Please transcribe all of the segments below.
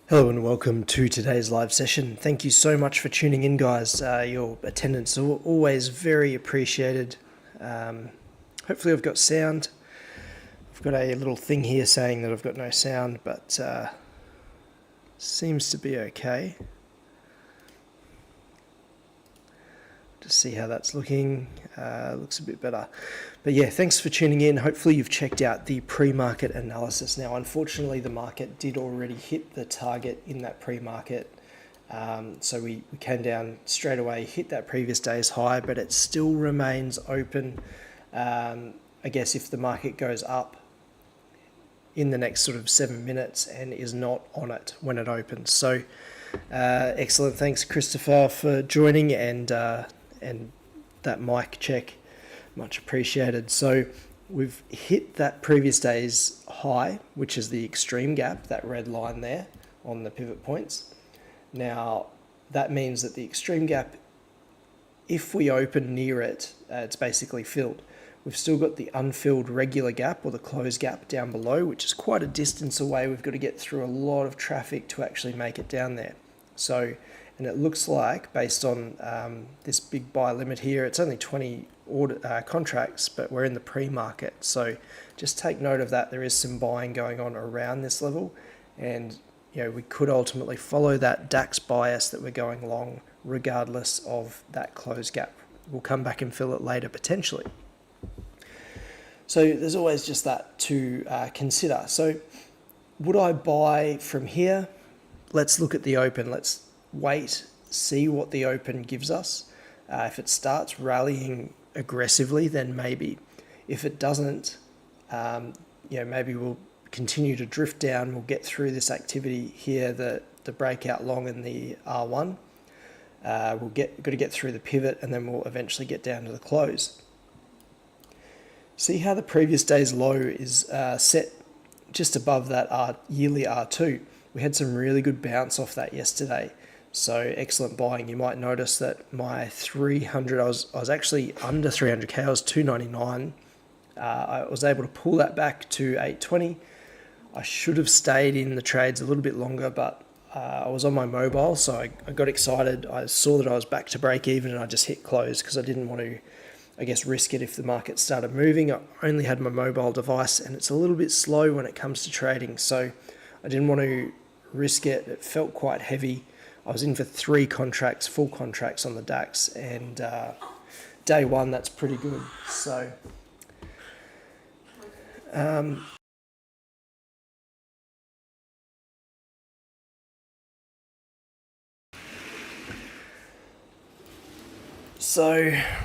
Hello and welcome to today's live session. Thank you so much for tuning in, guys. Your attendance is always very appreciated. Hopefully I've got sound. I've got a little thing here saying that I've got no sound, but seems to be okay. Just see how that's looking. Looks a bit better. But yeah, thanks for tuning in. Hopefully you've checked out the pre-market analysis. Now, unfortunately, the market did already hit the target in that pre-market. So we came down straight away, hit that previous day's high, but it still remains open. I guess if the market goes up in the next sort of 7 minutes and is not on it when it opens. So excellent. Thanks, Christopher, for joining and that mic check. Much appreciated. So we've hit that previous day's high, which is the extreme gap, that red line there on the pivot points. Now, that means that the extreme gap, if we open near it, it's basically filled. We've still got the unfilled regular gap or the closed gap down below, which is quite a distance away. We've got to get through a lot of traffic to actually make it down there. So, and it looks like, based on this big buy limit here, it's only 20 contracts, but we're in the pre-market. So just take note of that. There is some buying going on around this level, and we could ultimately follow that DAX bias that we're going long, regardless of that closed gap. We'll come back and fill it later potentially. So there's always just that to consider. So would I buy from here? Let's look at the open. Let's wait, see what the open gives us. If it starts rallying aggressively, then maybe. If it doesn't, maybe we'll continue to drift down. We'll get through this activity here, the breakout long in the R1. Got to get through the pivot, and then we'll eventually get down to the close. See how the previous day's low is set just above that yearly R2. We had some really good bounce off that yesterday. So excellent buying. You might notice that my 300, I was actually under 300k. I was 299. I was able to pull that back to 820. I should have stayed in the trades a little bit longer, but I was on my mobile, so I got excited. I saw that I was back to break even, and I just hit close because I didn't want to, I guess, risk it if the market started moving. I only had my mobile device, and it's a little bit slow when it comes to trading, so I didn't want to risk it. It felt quite heavy. I was in for 3 contracts, full contracts on the DAX, and day one, that's pretty good. So,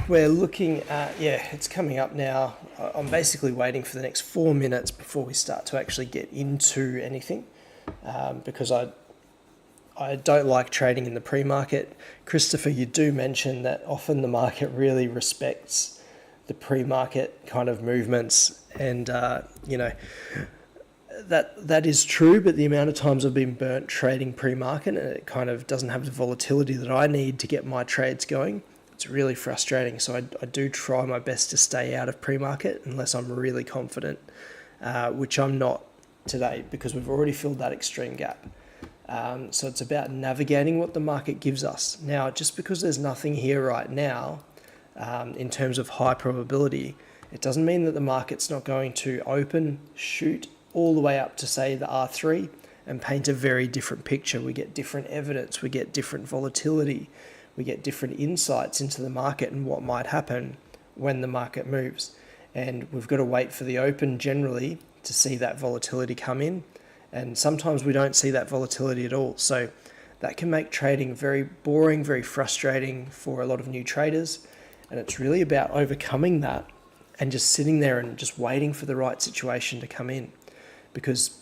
we're looking at, it's coming up now. I'm basically waiting for the next 4 minutes before we start to actually get into anything, because I don't like trading in the pre-market. Christopher, you do mention that often the market really respects the pre-market kind of movements, and that is true, but the amount of times I've been burnt trading pre-market, and it kind of doesn't have the volatility that I need to get my trades going, it's really frustrating. So I do try my best to stay out of pre-market unless I'm really confident, which I'm not today because we've already filled that extreme gap. So it's about navigating what the market gives us. Now, just because there's nothing here right now, in terms of high probability, it doesn't mean that the market's not going to open, shoot all the way up to, say, the R3 and paint a very different picture. We get different evidence, we get different volatility, we get different insights into the market and what might happen when the market moves. And we've got to wait for the open generally to see that volatility come in. And sometimes we don't see that volatility at all. So that can make trading very boring, very frustrating for a lot of new traders. And it's really about overcoming that and just sitting there and just waiting for the right situation to come in. Because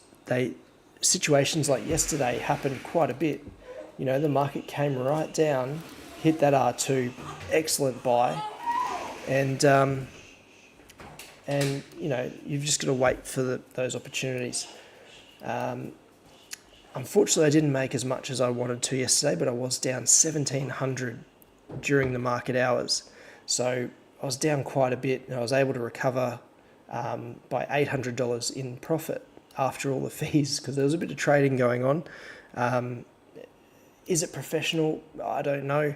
situations like yesterday happened quite a bit. The market came right down, hit that R2, excellent buy. And you've just got to wait for those opportunities. Unfortunately, I didn't make as much as I wanted to yesterday, but I was down 1,700 during the market hours. So I was down quite a bit, and I was able to recover by $800 in profit after all the fees, because there was a bit of trading going on. Is it professional? I don't know.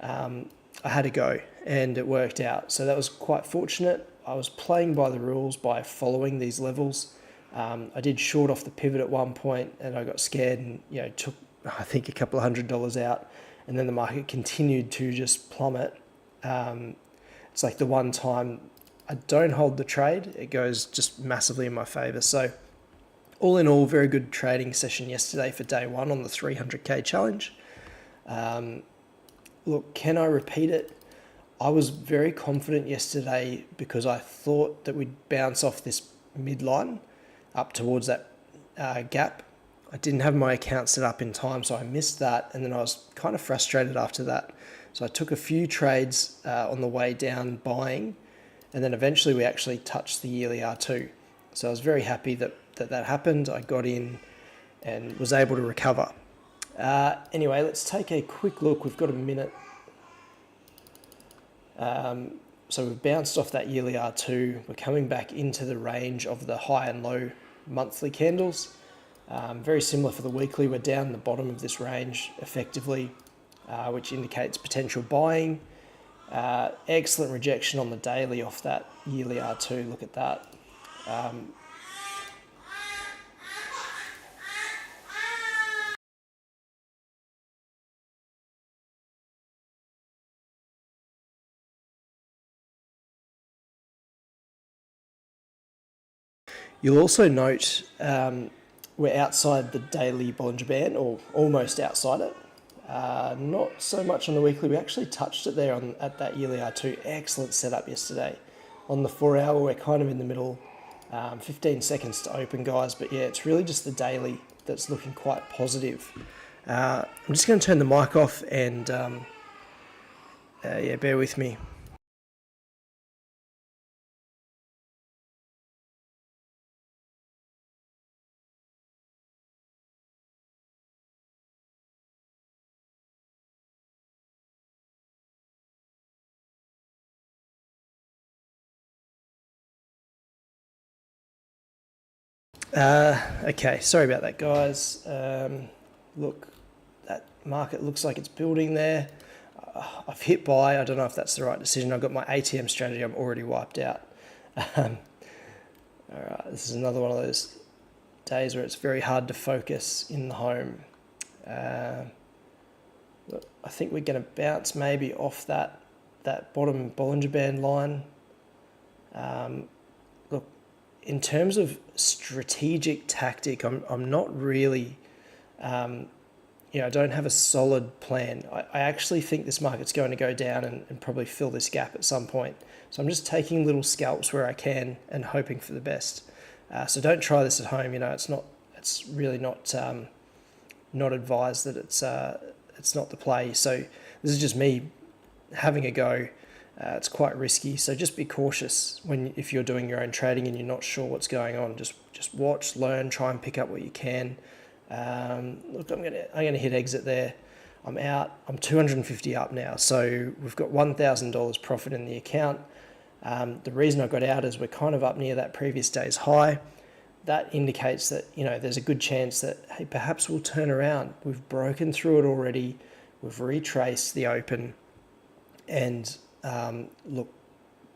I had to go and it worked out. So that was quite fortunate. I was playing by the rules by following these levels. I did short off the pivot at one point and I got scared and took I think a couple of $100 out, and then the market continued to just plummet. It's like the one time I don't hold the trade, it goes just massively in my favor. So all in all, very good trading session yesterday for day one on the 300k challenge. Look, can I repeat it? I was very confident yesterday because I thought that we'd bounce off this midline up towards that gap. I didn't have my account set up in time, so I missed that, and then I was kind of frustrated after that. So I took a few trades on the way down buying, and then eventually we actually touched the yearly R2. So I was very happy that happened. I got in and was able to recover. Anyway, let's take a quick look. We've got a minute. So we've bounced off that yearly R2. We're coming back into the range of the high and low monthly candles. Very similar for the weekly. We're down the bottom of this range effectively, which indicates potential buying. Excellent rejection on the daily off that yearly R2. Look at that. You'll also note we're outside the daily Bollinger Band, or almost outside it. Not so much on the weekly. We actually touched it there at that yearly R2. Excellent setup yesterday. On the 4 hour, we're kind of in the middle. 15 seconds to open, guys. But yeah, it's really just the daily that's looking quite positive. I'm just going to turn the mic off and yeah, bear with me. Okay, sorry about that, guys. Look, that market looks like it's building there. I've hit buy. I don't know if that's the right decision. I've got my ATM strategy. I'm already wiped out. All right, this is another one of those days where it's very hard to focus in the home. Look, I think we're going to bounce maybe off that bottom Bollinger Band line. Look, in terms of strategic tactic, I'm not really, I don't have a solid plan. I actually think this market's going to go down and probably fill this gap at some point. So I'm just taking little scalps where I can and hoping for the best. So don't try this at home. It's really not advised that it's not the play. So this is just me having a go. It's quite risky, so just be cautious if you're doing your own trading and you're not sure what's going on. Just watch, learn, try and pick up what you can. Look, I'm gonna hit exit there. I'm out. I'm 250 up now, so we've got $1,000 profit in the account. The reason I got out is we're kind of up near that previous day's high. That indicates that there's a good chance that hey, perhaps we'll turn around. We've broken through it already. We've retraced the open, and look,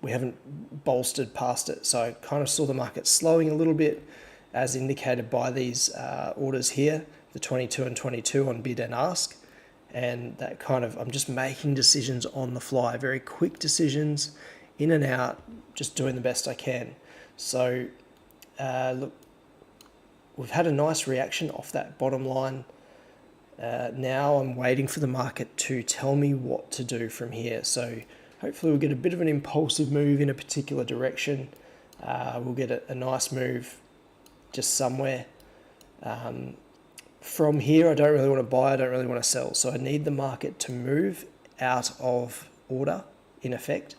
we haven't bolstered past it. So I kind of saw the market slowing a little bit as indicated by these orders here, the 22 and 22 on bid and ask. And that kind of, I'm just making decisions on the fly, very quick decisions, in and out, just doing the best I can. So look, we've had a nice reaction off that bottom line. Now I'm waiting for the market to tell me what to do from here. So hopefully we'll get a bit of an impulsive move in a particular direction. We'll get a nice move just somewhere. From here, I don't really want to buy, I don't really want to sell. So I need the market to move out of order, in effect.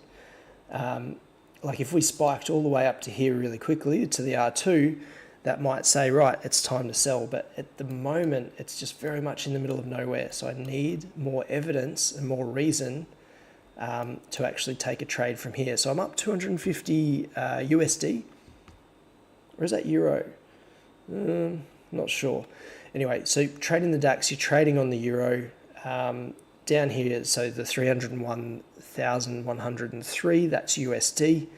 Like if we spiked all the way up to here really quickly to the R2, that might say, right, it's time to sell. But at the moment, it's just very much in the middle of nowhere. So I need more evidence and more reason to actually take a trade from here. So I'm up 250 USD. Or is that euro? not sure. Anyway, so trading the DAX, you're trading on the euro down here. So the 301,103, that's USD.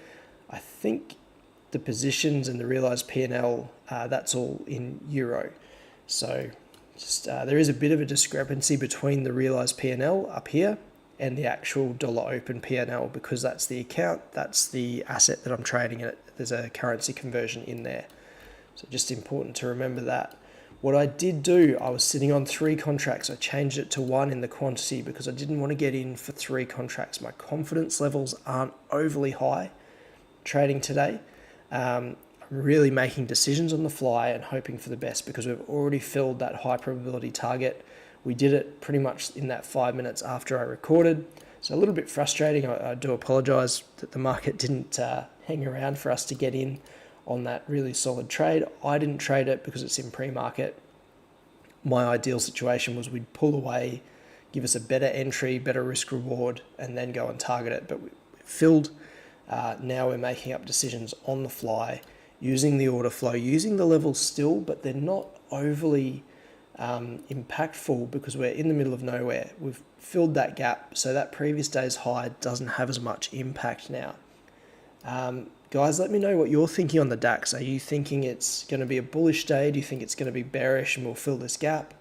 I think the positions and the realized P&L, that's all in euro. So just there is a bit of a discrepancy between the realized P&L up here and the actual dollar open P&L, because that's the account, that's the asset that I'm trading in. There's a currency conversion in there. So just important to remember that. What I did do, I was sitting on 3 contracts. I changed it to 1 in the quantity because I didn't want to get in for 3 contracts. My confidence levels aren't overly high trading today. I'm really making decisions on the fly and hoping for the best because we've already filled that high probability target. We did it pretty much in that 5 minutes after I recorded. So a little bit frustrating. I do apologize that the market didn't hang around for us to get in on that really solid trade. I didn't trade it because it's in pre-market. My ideal situation was we'd pull away, give us a better entry, better risk reward, and then go and target it. But we filled. Now we're making up decisions on the fly, using the order flow, using the levels still, but they're not overly impactful because we're in the middle of nowhere. We've filled that gap, so that previous day's high doesn't have as much impact now. Guys, let me know what you're thinking on the DAX. Are you thinking it's going to be a bullish day? Do you think it's going to be bearish and we'll fill this gap?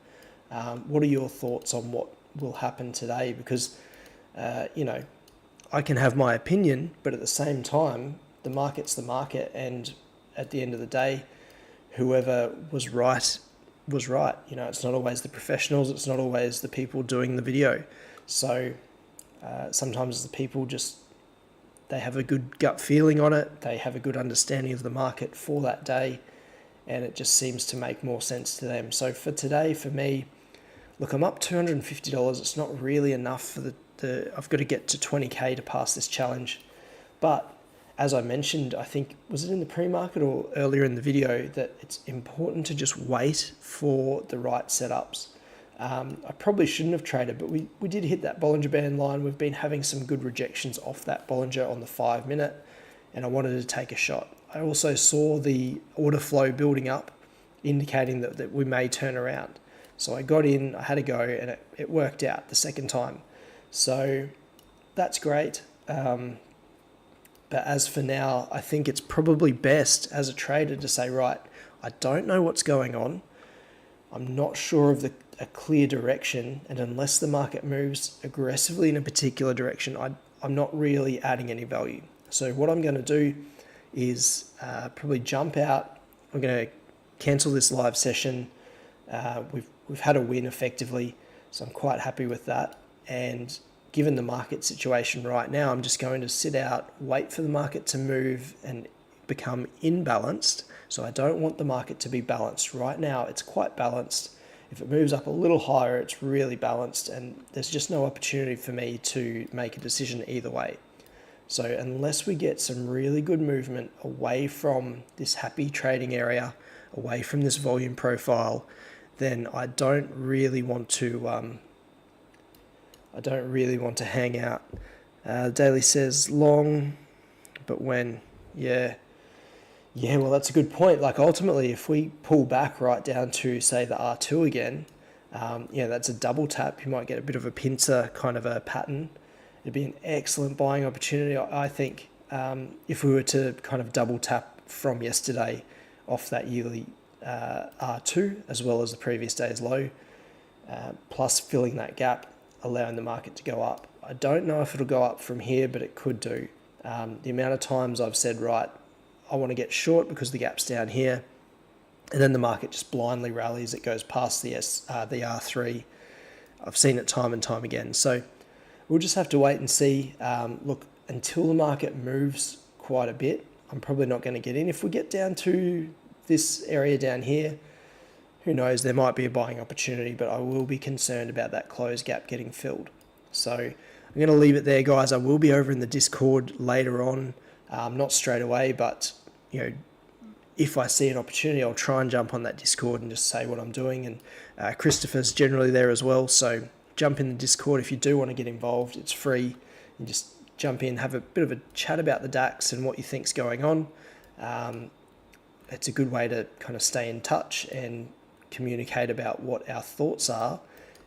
What are your thoughts on what will happen today? Because, I can have my opinion, but at the same time, the market's the market. And at the end of the day, whoever was right was right. It's not always the professionals. It's not always the people doing the video. So sometimes the people they have a good gut feeling on it. They have a good understanding of the market for that day, and it just seems to make more sense to them. So for today, for me, look, I'm up $250. It's not really enough for I've got to get to 20K to pass this challenge. But as I mentioned, I think, was it in the pre-market or earlier in the video, that it's important to just wait for the right setups. I probably shouldn't have traded, but we did hit that Bollinger Band line. We've been having some good rejections off that Bollinger on the 5 minute, and I wanted to take a shot. I also saw the order flow building up, indicating that we may turn around. So I got in, I had a go, and it worked out the second time. So that's great. But as for now, I think it's probably best as a trader to say, right, I don't know what's going on. I'm not sure of a clear direction, and unless the market moves aggressively in a particular direction, I'm not really adding any value. So what I'm going to do is probably jump out. I'm going to cancel this live session. We've had a win effectively, so I'm quite happy with that. And given the market situation right now, I'm just going to sit out, wait for the market to move and become imbalanced. So I don't want the market to be balanced. Right now, it's quite balanced. If it moves up a little higher, it's really balanced, and there's just no opportunity for me to make a decision either way. So unless we get some really good movement away from this happy trading area, away from this volume profile, then I don't really want to hang out. Daily says long, but when? Yeah, well, that's a good point. Like, ultimately, if we pull back right down to, say, the R2 again, that's a double tap. You might get a bit of a pincer kind of a pattern. It'd be an excellent buying opportunity, I think, if we were to kind of double tap from yesterday off that yearly R2, as well as the previous day's low, plus filling that gap, allowing the market to go up. I don't know if it'll go up from here, but it could do. The amount of times I've said, right, I want to get short because the gap's down here, and then the market just blindly rallies. It goes past the R3. I've seen it time and time again. So we'll just have to wait and see. Look, until the market moves quite a bit, I'm probably not going to get in. If we get down to this area down here, who knows, there might be a buying opportunity, but I will be concerned about that close gap getting filled. So I'm going to leave it there, guys. I will be over in the Discord later on. Not straight away, but if I see an opportunity, I'll try and jump on that Discord and just say what I'm doing. And Christopher's generally there as well, so jump in the Discord if you do want to get involved. It's free. You just jump in, have a bit of a chat about the DAX and what you think's going on. It's a good way to kind of stay in touch and communicate about what our thoughts are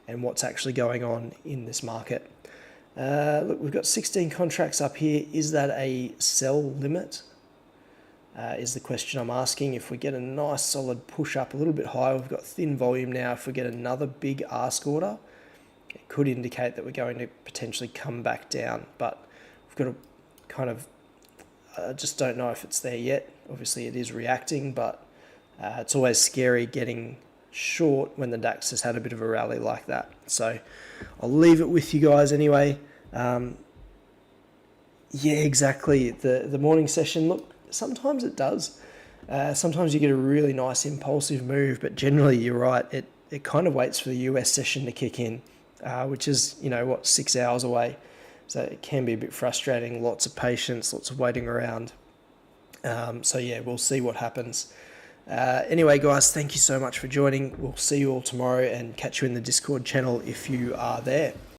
and what's actually going on in this market. Look, we've got 16 contracts up here. Is that a sell limit? Is the question I'm asking. If we get a nice solid push up a little bit higher, we've got thin volume now. If we get another big ask order, it could indicate that we're going to potentially come back down, but we've got to kind of, I just don't know if it's there yet. Obviously it is reacting, but it's always scary getting short when the DAX has had a bit of a rally like that. So I'll leave it with you guys anyway. Yeah, exactly. The morning session, look, sometimes it does. Sometimes you get a really nice impulsive move, but generally you're right. It kind of waits for the US session to kick in, which is, 6 hours away. So it can be a bit frustrating. Lots of patience, lots of waiting around. So yeah, we'll see what happens. Anyway, guys, thank you so much for joining. We'll see you all tomorrow and catch you in the Discord channel if you are there.